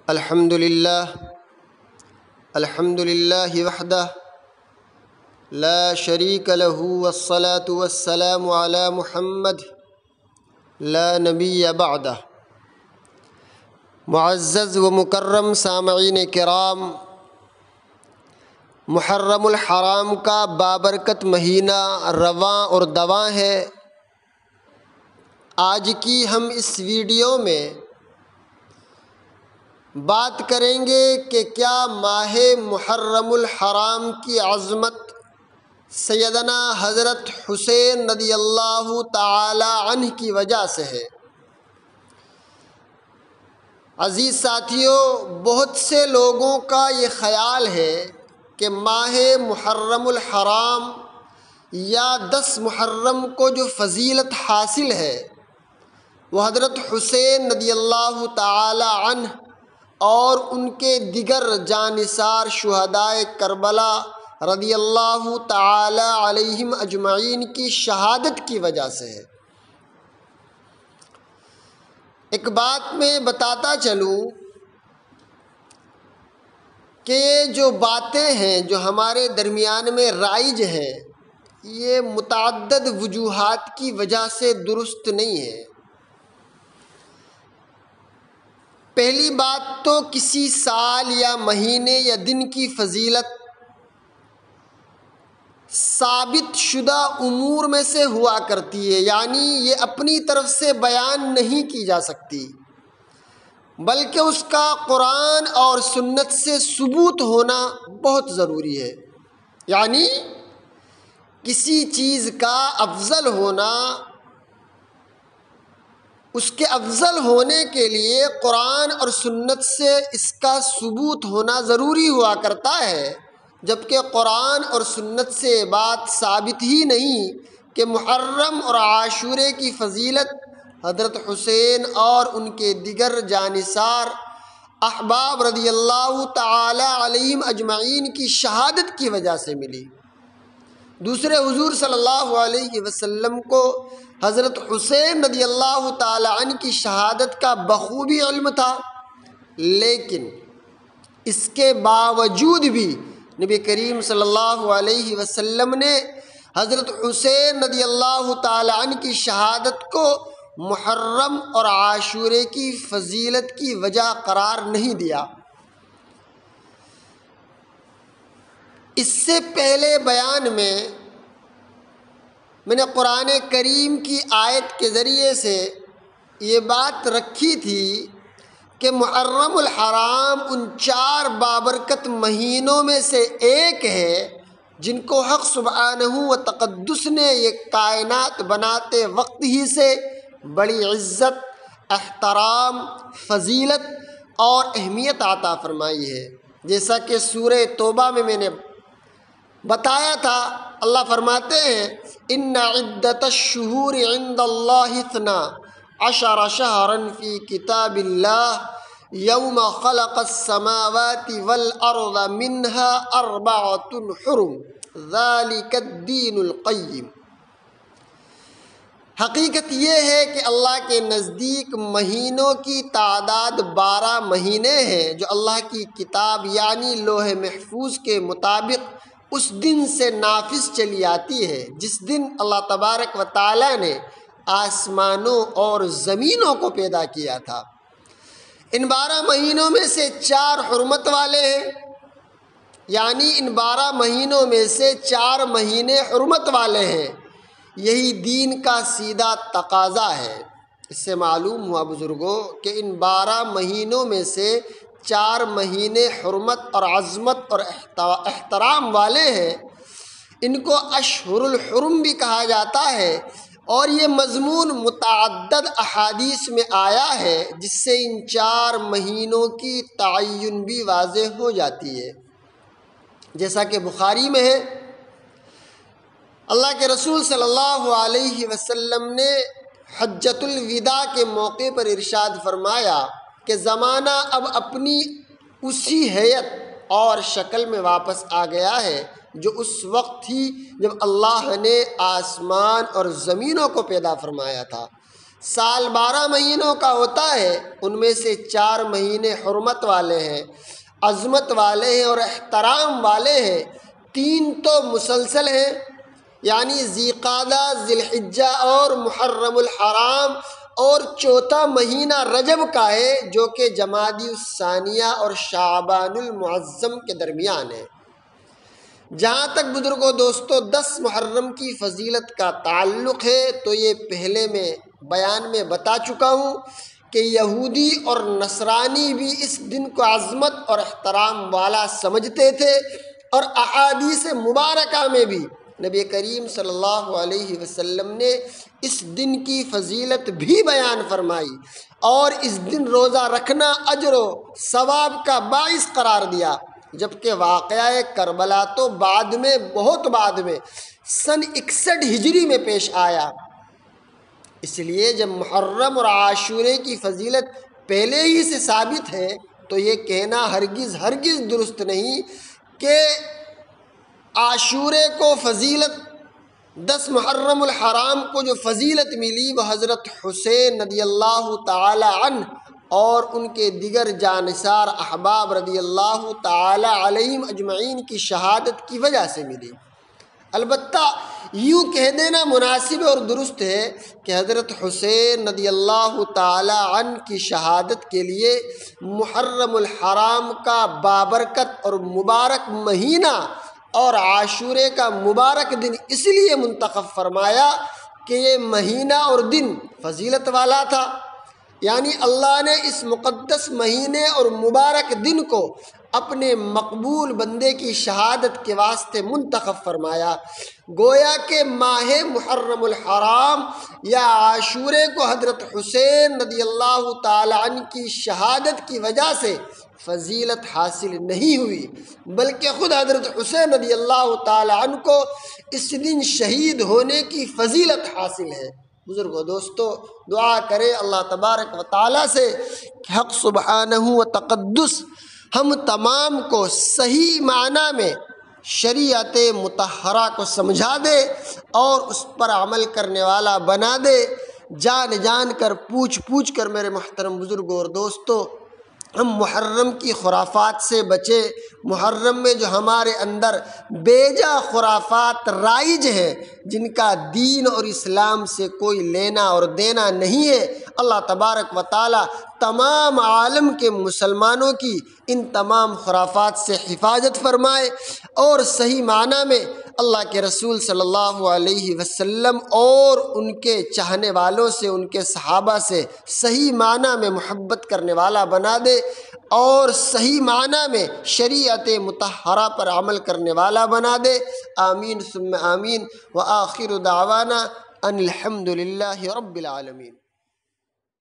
الحمد للہ وحدہ لا شریک لہ والصلاة والسلام علی محمد لا نبی بعدہ۔ معزز و مکرم سامعین کرام، محرم الحرام کا بابرکت مہینہ رواں اور دواں ہے۔ آج کی ہم اس ویڈیو میں بات کریں گے کہ کیا ماہ محرم الحرام کی عظمت سیدنا حضرت حسین رضی اللہ تعالی عنہ کی وجہ سے ہے؟ عزیز ساتھیوں، بہت سے لوگوں کا یہ خیال ہے کہ ماہ محرم الحرام یا 10 محرم کو جو فضیلت حاصل ہے وہ حضرت حسین رضی اللہ تعالی عنہ اور ان کے دیگر جانثار شہدائے کربلا رضی اللہ تعالی علیہم اجمعین کی شہادت کی وجہ سے ہے۔ ایک بات میں بتاتا چلوں کہ یہ جو باتیں ہیں جو ہمارے درمیان میں رائج ہیں، یہ متعدد وجوہات کی وجہ سے درست نہیں ہے۔ پہلی بات تو کسی سال یا مہینے یا دن کی فضیلت ثابت شدہ امور میں سے ہوا کرتی ہے، یعنی یہ اپنی طرف سے بیان نہیں کی جا سکتی، بلکہ اس کا قرآن اور سنت سے ثبوت ہونا بہت ضروری ہے۔ یعنی کسی چیز کا افضل ہونا، اس کے افضل ہونے کے لیے قرآن اور سنت سے اس کا ثبوت ہونا ضروری ہوا کرتا ہے، جبکہ قرآن اور سنت سے بات ثابت ہی نہیں کہ محرم اور عاشورے کی فضیلت حضرت حسین اور ان کے دیگر جانثار احباب رضی اللہ تعالی علیہم اجمعین کی شہادت کی وجہ سے ملی۔ دوسرے حضور صلی اللہ علیہ وسلم کو حضرت حسین رضی اللہ تعالی عنہ کی شہادت کا بخوبی علم تھا، لیکن اس کے باوجود بھی نبی کریم صلی اللہ علیہ وسلم نے حضرت حسین رضی اللہ تعالی عنہ کی شہادت کو محرم اور عاشورے کی فضیلت کی وجہ قرار نہیں دیا۔ اس سے پہلے بیان میں نے قرآن کریم کی آیت کے ذریعے سے یہ بات رکھی تھی کہ محرم الحرام ان 4 بابرکت مہینوں میں سے ایک ہے جن کو حق سبحانہ و تقدس نے یہ کائنات بناتے وقت ہی سے بڑی عزت، احترام، فضیلت اور اہمیت عطا فرمائی ہے۔ جیسا کہ سورہ توبہ میں نے بتایا تھا، اللہ فرماتے ہیں ان عدت الشہور عند اللہ 12 شہرا فی کتاب اللہ یوم خلق السماوات والارض منها 4 حرم ذلک الدین القیم۔ حقیقت یہ ہے کہ اللہ کے نزدیک مہینوں کی تعداد 12 مہینے ہیں جو اللہ کی کتاب یعنی لوح محفوظ کے مطابق اس دن سے نافذ چلی آتی ہے جس دن اللہ تبارک و تعالی نے آسمانوں اور زمینوں کو پیدا کیا تھا۔ ان 12 مہینوں میں سے 4 حرمت والے ہیں، یعنی ان 12 مہینوں میں سے 4 مہینے حرمت والے ہیں۔ یہی دین کا سیدھا تقاضا ہے۔ اس سے معلوم ہوا بزرگوں کہ ان 12 مہینوں میں سے 4 مہینے حرمت اور عظمت اور احترام والے ہیں۔ ان کو اشہر الحرم بھی کہا جاتا ہے، اور یہ مضمون متعدد احادیث میں آیا ہے جس سے ان 4 مہینوں کی تعین بھی واضح ہو جاتی ہے۔ جیسا کہ بخاری میں ہے، اللہ کے رسول صلی اللہ علیہ وسلم نے حجۃ الوداع کے موقع پر ارشاد فرمایا کہ زمانہ اب اپنی اسی حیت اور شکل میں واپس آ گیا ہے جو اس وقت تھی جب اللہ نے آسمان اور زمینوں کو پیدا فرمایا تھا۔ سال 12 مہینوں کا ہوتا ہے، ان میں سے 4 مہینے حرمت والے ہیں، عظمت والے ہیں اور احترام والے ہیں، 3 تو مسلسل ہیں، یعنی ذی قعدہ، ذی الحجہ اور محرم الحرام، اور 4تھا مہینہ رجب کا ہے جو کہ جمادی الثانیہ اور شعبان المعظم کے درمیان ہے۔ جہاں تک بزرگوں دوستو 10 محرم کی فضیلت کا تعلق ہے تو یہ پہلے میں بیان میں بتا چکا ہوں کہ یہودی اور نصرانی بھی اس دن کو عظمت اور احترام والا سمجھتے تھے، اور احادیث مبارکہ میں بھی نبی کریم صلی اللہ علیہ وسلم نے اس دن کی فضیلت بھی بیان فرمائی، اور اس دن روزہ رکھنا اجر و ثواب کا باعث قرار دیا، جبکہ واقعہ کربلا تو بعد میں، بہت بعد میں، سن 61 ہجری میں پیش آیا۔ اس لیے جب محرم اور عاشورے کی فضیلت پہلے ہی سے ثابت ہے تو یہ کہنا ہرگز درست نہیں کہ عاشورے کو فضیلت، 10 محرم الحرام کو جو فضیلت ملی وہ حضرت حسین رضی اللہ تعالی عنہ اور ان کے دیگر جانثار احباب رضی اللہ تعالی علیہم اجمعین کی شہادت کی وجہ سے ملی۔ البتہ یوں کہہ دینا مناسب اور درست ہے کہ حضرت حسین رضی اللہ تعالی عنہ کی شہادت کے لیے محرم الحرام کا بابرکت اور مبارک مہینہ اور عاشورے کا مبارک دن اس لیے منتخب فرمایا کہ یہ مہینہ اور دن فضیلت والا تھا، یعنی اللہ نے اس مقدس مہینے اور مبارک دن کو اپنے مقبول بندے کی شہادت کے واسطے منتخب فرمایا۔ گویا کہ ماہ محرم الحرام یا عاشورے کو حضرت حسین رضی اللہ تعالی عنہ کی شہادت کی وجہ سے فضیلت حاصل نہیں ہوئی، بلکہ خود حضرت حسین رضی اللہ تعالی عنہ کو اس دن شہید ہونے کی فضیلت حاصل ہے۔ بزرگوں دوستو، دعا کرے اللہ تبارک و تعالیٰ سے کہ حق سبحانہ و تقدس ہم تمام کو صحیح معنی میں شریعت مطہرہ کو سمجھا دے اور اس پر عمل کرنے والا بنا دے۔ جان کر پوچھ کر میرے محترم بزرگوں اور دوستو، ہم محرم کی خرافات سے بچے۔ محرم میں جو ہمارے اندر بیجا خرافات رائج ہیں جن کا دین اور اسلام سے کوئی لینا اور دینا نہیں ہے، اللہ تبارک و تعالی تمام عالم کے مسلمانوں کی ان تمام خرافات سے حفاظت فرمائے، اور صحیح معنی میں اللہ کے رسول صلی اللہ علیہ وسلم اور ان کے چاہنے والوں سے، ان کے صحابہ سے صحیح معنی میں محبت کرنے والا بنا دے، اور صحیح معنی میں شریعت مطہرہ پر عمل کرنے والا بنا دے۔ آمین ثم آمین، وآخر دعوانا ان الحمد للہ رب العالمین۔